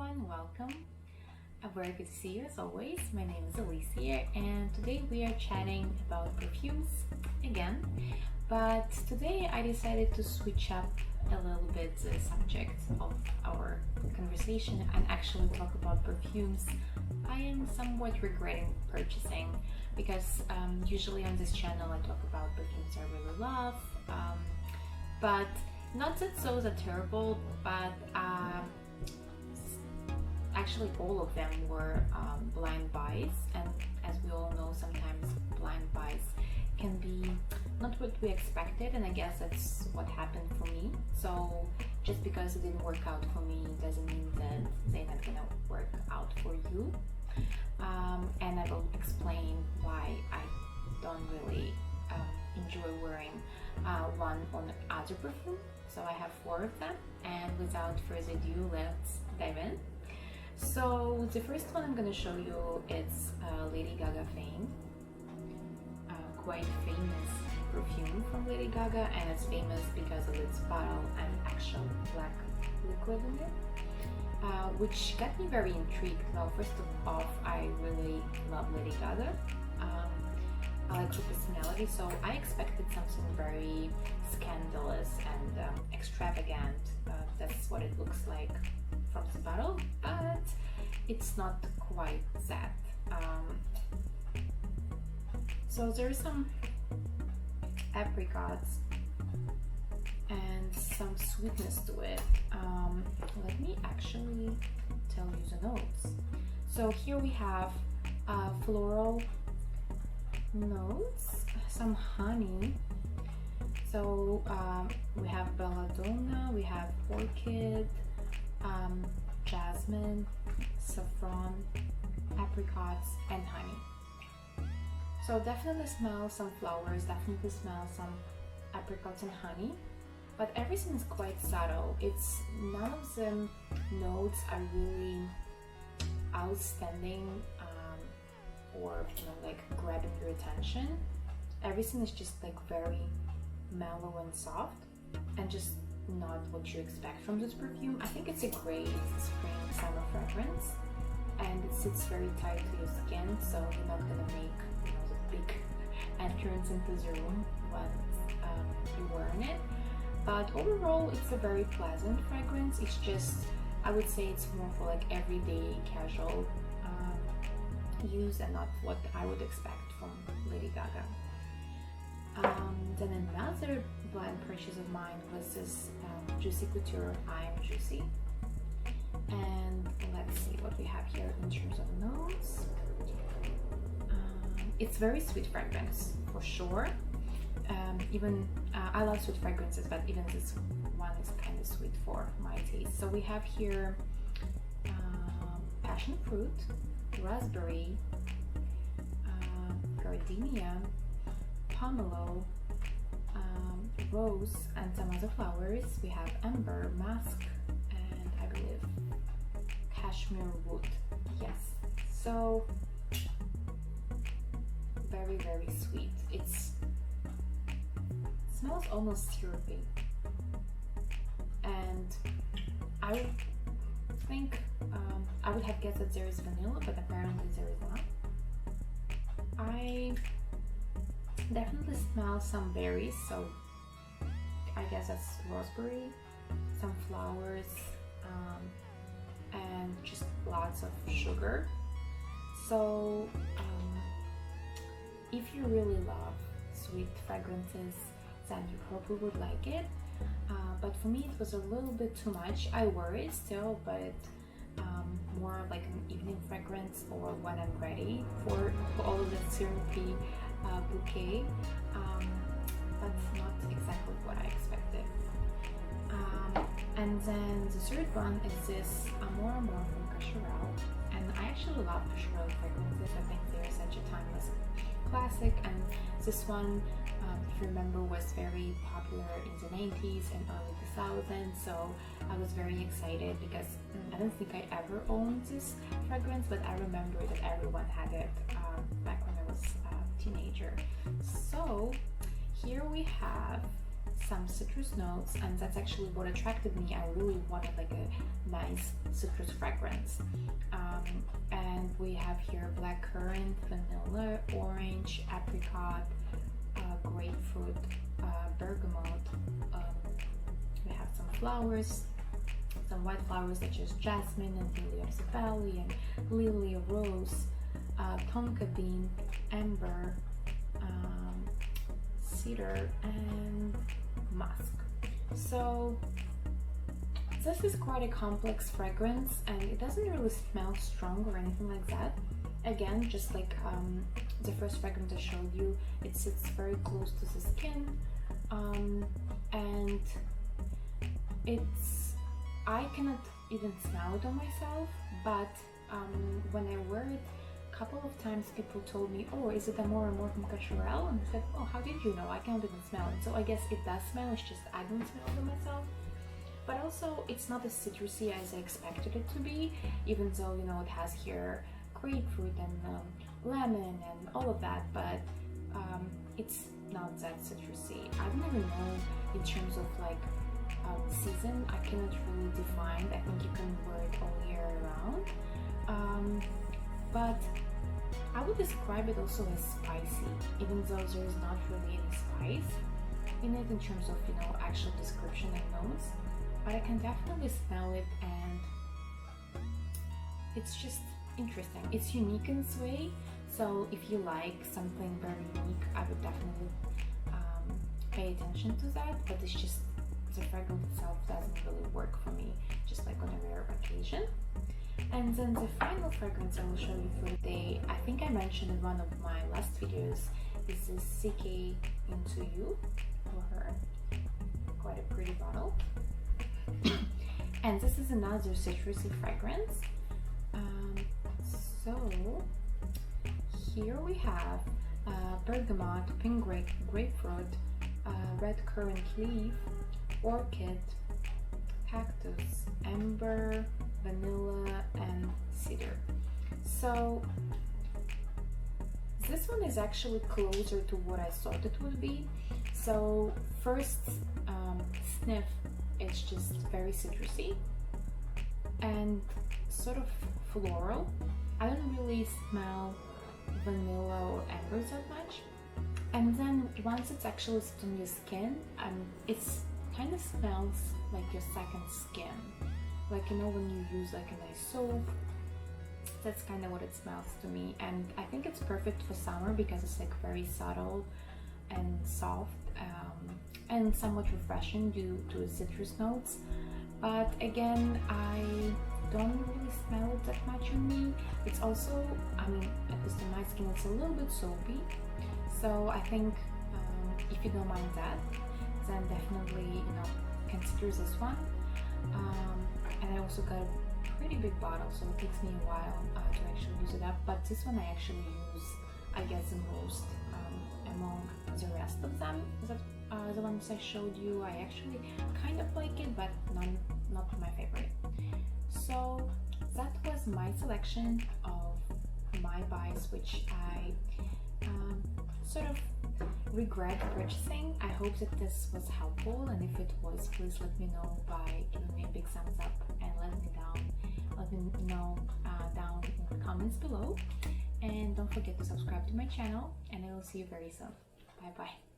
everyone, welcome. Very good to see you as always. My name is Alicia and today we are chatting about perfumes again. But today I decided to switch up a little bit the subject of our conversation and actually talk about perfumes I am somewhat regretting purchasing because usually on this channel I talk about perfumes I really love, but not that those are terrible, but actually all of them were blind buys, and as we all know, sometimes blind buys can be not what we expected, and I guess that's what happened for me. So just because it didn't work out for me doesn't mean that they're not gonna work out for you, and I will explain why I don't really enjoy wearing one on other perfume. So I have 4 of them, and without further ado, let's dive in. So the first one I'm going to show you is Lady Gaga Fame, quite famous perfume from Lady Gaga, and it's famous because of its bottle and actual black liquid in it, which got me very intrigued. Now, first of all, I really love Lady Gaga. I like her personality, so I expected something very scandalous and extravagant. That's what it looks like from the bottle, but it's not quite that. So there's some apricots and some sweetness to it. Let me actually tell you the notes. So here we have floral notes, some honey. So we have belladonna, we have orchid, jasmine, saffron, apricots, and honey. So definitely smell some flowers, definitely smell some apricots and honey, but everything is quite subtle. It's none of the notes are really outstanding or like grabbing your attention. Everything is just like very mellow and soft and just not what you expect from this perfume. I think it's a great spring summer fragrance and it sits very tight to your skin, so you're not gonna make the big entrance into the room once you're wearing it. But overall it's a very pleasant fragrance. It's just, I would say it's more for like everyday casual use and not what I would expect from Lady Gaga. Then another blind purchase of mine was this Juicy Couture I Am Juicy, and let's see what we have here in terms of notes. It's very sweet fragrance for sure. Even I love sweet fragrances, but even this one is kind of sweet for my taste. So we have here passion fruit, raspberry, gardenia, pomelo, rose, and some other flowers. We have amber, musk, and I believe cashmere wood. Yes, so very, very sweet. It smells almost syrupy, and I think I would have guessed that there is vanilla, but apparently there is not. I definitely smell some berries, so I guess that's raspberry, some flowers, and just lots of sugar. So if you really love sweet fragrances, then you probably would like it. But for me it was a little bit too much. I wear it still, but more like an evening fragrance or when I'm ready for all of that syrupy bouquet, but not exactly what I expected. And then the third one is this Amor Amor from Couture, and I actually love Couture fragrances. I think they're such a timeless classic, and this one, if you remember, was very popular in the 90s and early 2000s, so I was very excited because I don't think I ever owned this fragrance, but I remember that everyone had it back when I was a teenager. So here we have some citrus notes, and that's actually what attracted me. I really wanted like a nice citrus fragrance. And we have here blackcurrant, vanilla, orange, apricot, grapefruit, bergamot. We have some flowers, some white flowers such as jasmine and lily of the valley and lily of rose, tonka bean, amber, cedar, and musk. So this is quite a complex fragrance, and it doesn't really smell strong or anything like that. Again, just like the first fragrance I showed you, it sits very close to the skin, and I cannot even smell it on myself, but when I wear it, a couple of times people told me, oh, is it Amore from Couture? And I said, oh, how did you know? I can't even smell it. So I guess it does smell, it's just I don't smell it myself. But also, it's not as citrusy as I expected it to be, even though, you know, it has here grapefruit and lemon and all of that, but it's not that citrusy. I don't even know in terms of like season, I cannot really define. I think you can wear it all year around, but I would describe it also as spicy, even though there is not really any spice in it in terms of, you know, actual description and notes. But I can definitely smell it, and it's just interesting. It's unique in its way, so if you like something very unique, I would definitely pay attention to that. But it's just the fragrance itself doesn't really work for me, just like on a rare occasion. And then the final fragrance I will show you for today, I think I mentioned in one of my last videos, is this CK Into You for her. Quite a pretty bottle. And this is another citrusy fragrance. So here we have bergamot, pink grapefruit, red currant leaf, orchid, cactus, amber, vanilla, and cedar. So this one is actually closer to what I thought it would be. So first sniff, it's just very citrusy and sort of floral. I don't really smell vanilla or amber that much. And then once it's actually on your skin, it kind of smells like your second skin. Like, you know, when you use like a nice soap, that's kind of what it smells to me. And I think it's perfect for summer because it's like very subtle and soft, and somewhat refreshing due to the citrus notes. But again, I don't really smell it that much on me. It's also, I mean, at least on my skin, it's a little bit soapy. So I think if you don't mind that, then definitely, you know, consider this one. And I also got a pretty big bottle, so it takes me a while to actually use it up. But this one I actually use, I guess, the most among the rest of them. The ones I showed you, I actually kind of like it, but not my favorite. So that was my selection of my buys, which I sort of regret purchasing. I hope that this was helpful, and if it was, please let me know by giving me a big thumbs up and let me know down in the comments below. And don't forget to subscribe to my channel, and I will see you very soon. Bye bye.